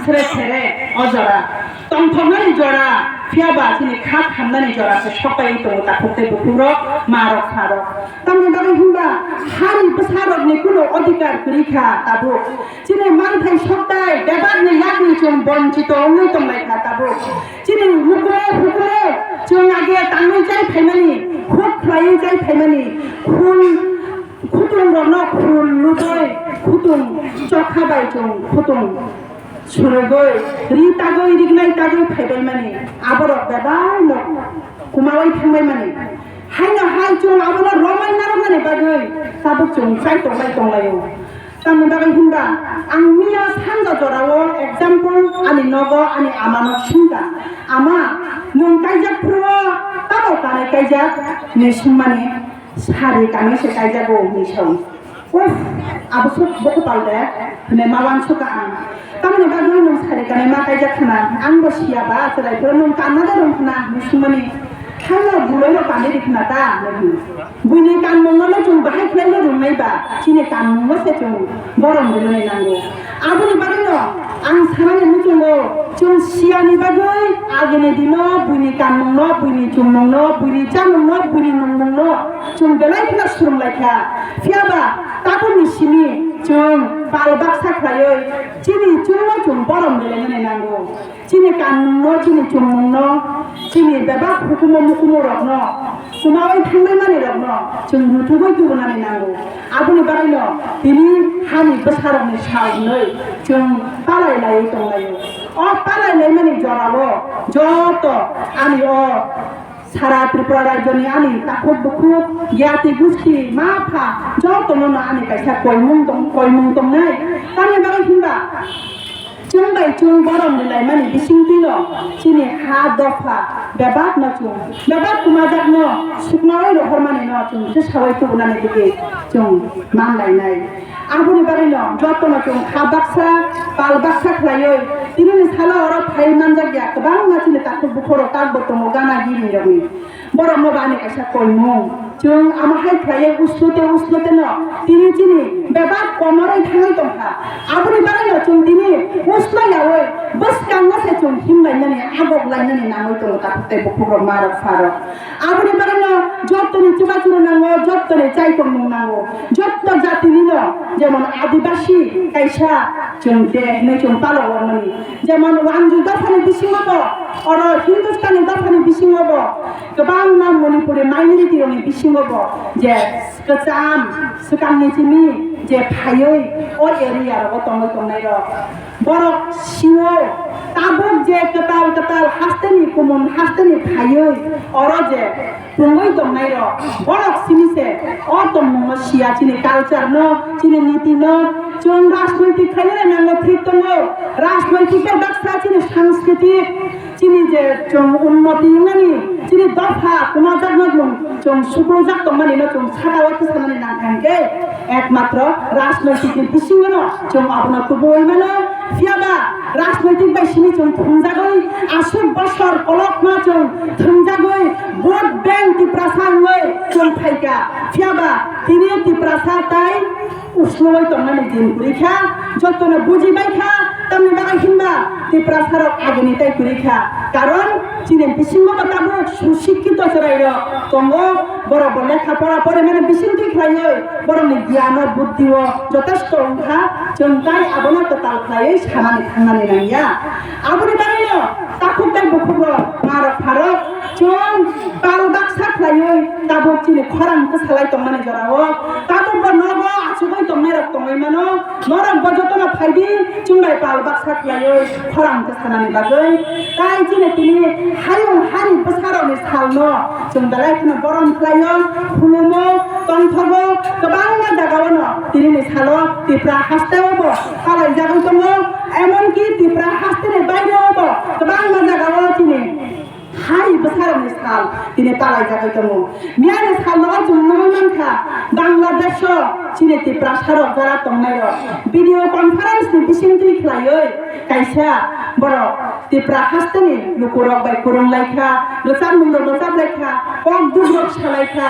sere sere ojora tongthongani jora fiaba chini khat khamnani jora se sokai to ta khokte bukuro marok kharok tamni bagai himba hari besarok ni kuno অধিকার পরীক্ষা তাবো chini manthai soktai debat ni yagni chung bonchito ongoi tonglaikha tabu chini hukule chung age tangoi chai phaimani khut khlai chai phaimani khun khutung rokno khun lutoi khutung chokhabai chung khutung surogoi ritagoi rignai tagoi phaibai mani aborok bebai no kumawai thangbai mani haina hai chung abona romai narok mani bagoi sabuk chung chai tonglayo tamni bagai himba ang mia sanja jorao example ani nogo ani amano shinga ama nung kaijak pro tabo kane kaijak ni sumani sari kami se kaijak go ni song abu sok boko palde ne mawan soka ang tamni bagai nung sari kane ma kaijak khana ang bo siaba serai pro nung kanada rong khana ni sumani Hanya bulai lo pandai di kena ta, bunyi kan mengolo cung bahai klay lo rumai ba, cini kan mengolo se cung borong dulu ni nanggo. Abu ni bagai lo, ang sama ni muncul lo, cung sia ni bagai, agi ni dino bunyi kan mengolo, bunyi cung mengolo, bunyi jam mengolo, bunyi mengolo, cung belai kena surum lagi. Siapa? Takut ni sini, cung balbak saklayo, cini cung lo cung borong dulu ni nanggo. Cini kan mengolo, cini cung mengolo. Cini bebak hukumu rokno, kumawai thangai mani rokno, chung rutubai tubunani nango. Abu ni barai no, ini hani besarok ni saunoi, chung palai lai tonglayo. Palai lai mani joralo, joto ani Sara Tripura Rajya ni ani takut buku, giati gusti, maapa, joto nono ani kaisa koimung tong nai. Tanya bagai himba. Chung bai chung borong nilai mani bising tino chini ha dofa bebat na chung bebat kumajak no suknoi ro hormani no chung se sawai tu bunani dige chung man lai nai abuni bari no joto na chung khabaksa palbaksa khlayo tini ni sala ora phai manjak ya kabang na chini takku bukhoro tak botomo gana giri romi borong mo bani kaisa koimu chung amahai khlayo uslote no tini chini bebat komorai thangai tongha abuni bari no chung tini usla yawe bas kanga se chung himlai nani agok lai nani namoi to takte bukuro marok farok abuni barano jotto ni chibachuro nango jotto ni chai tong nango jotto jati ni no jemon adibasi kaisa chung de ne chung palo warmani jemon wangju dafani bisingobo oro hindustani dafani bisingobo gobang na manipuri minority ni bisingobo je kacham sukang ni chimi je phayoi o area ro tongai ro borok siwo tabok je ketal hasteni kumun hasteni phayoi oro je tungoi tongai ro borok simise o tongmo sia chini culture no chini niti no chung rajnaitik khaile nango thik tongo rajnaitik daksa chini sangskriti chini je chung unnoti ngani chini dafa kumajak nagum chung sukrojak tongmani no chung sakawat samani nangkangke একমাত্র রাজনৈতিক বিশিঙ্গনো চং আপনা কবই মানে ফিয়াবা রাজনৈতিক বাইসিনি চং থংজাগই আসুক বছর কলক না চং থংজাগই ভোট ব্যাংক টিপ্রাসাঙ্গই চং ফাইকা ফিয়াবা তিনি টিপ্রাসা তাই উষ্ণই তংনানি দিন পরীক্ষা যতনে বুঝিবাইখা তামনি বাগাই হিমবা টিপ্রাসারক আগনি তাই পরীক্ষা কারণ চিনে বিশিঙ্গ বাতাবো সুশিক্ষিত চরাইর তঙ্গ বড় লেখাপড়া পরে মানে বিশিঙ্গ খাইয়ে বড় জ্ঞান বুদ্ধিও যথেষ্ট অংখা চংতাই আবনা তাল খাইয়ে সামানি থাঙ্গানি নাইয়া আবনি বানাইল তাকুক তাই বকুব মারক ফারক চং পালবাক সাখাইয়ে তাবো চিনে খরাং সালাই তংমানি জরাও তাবো নব আছুবাই তংমাই রক তংমাই মানো নরক বজতনা ফাইদি চুংলাই পালবাক সাখাইয়ে খরাং সানানি বাগৈ তাই চিনে তিনি হারি বসারনি সালনো চংদালাই খনা বরম খাইयो খুলুমো তংথগো गोबां জায়গাওনো তিনি সালো টিপ্রা হাসতেওবো খালাই জায়গা দङ এমনকি টিপ্রা হাসতেনে বাইরেওবো गोबां জায়গাও তিনি hari besar misal ini palai jaga temu miane salo jumno manka Bangladesh chine ti prasaro jara tongnayo video conference ni bisingti khlayo kaisa boro ti prahastani lukurok bai kurung laikha losam mungro losam laikha ok dugrok salaikha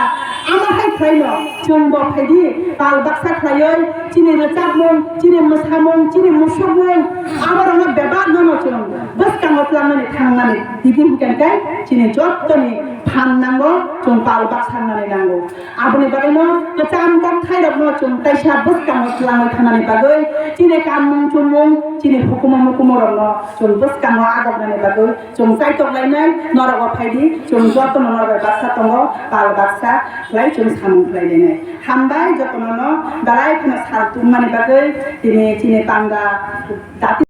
ama hai khaino chungbo phaidi pal baksa khlayo chine losam mung chine musamung chine musabung abar ona beba दिदि हुकेनखाय चिनि जत्तनि फाननांगौ जों पालबाक साननानै नांगौ आबनि बागैनो गोजाम काम थाइरबनो जों ताइसा बसकामो खालामो थानानै बागै चिनि कामुं चुमुं चिनि हुकुमरनो जों बसकामो आगबनानै बागै जों साइटकलायनाय नरग फायदि जों जत्तनो नरग बाक्सा दङ पालबाक्सा लाय जों सामुंख्लायनाय हामबाय जत्तनो दालाय खाना सारतुमानि बागै चिनि पांगा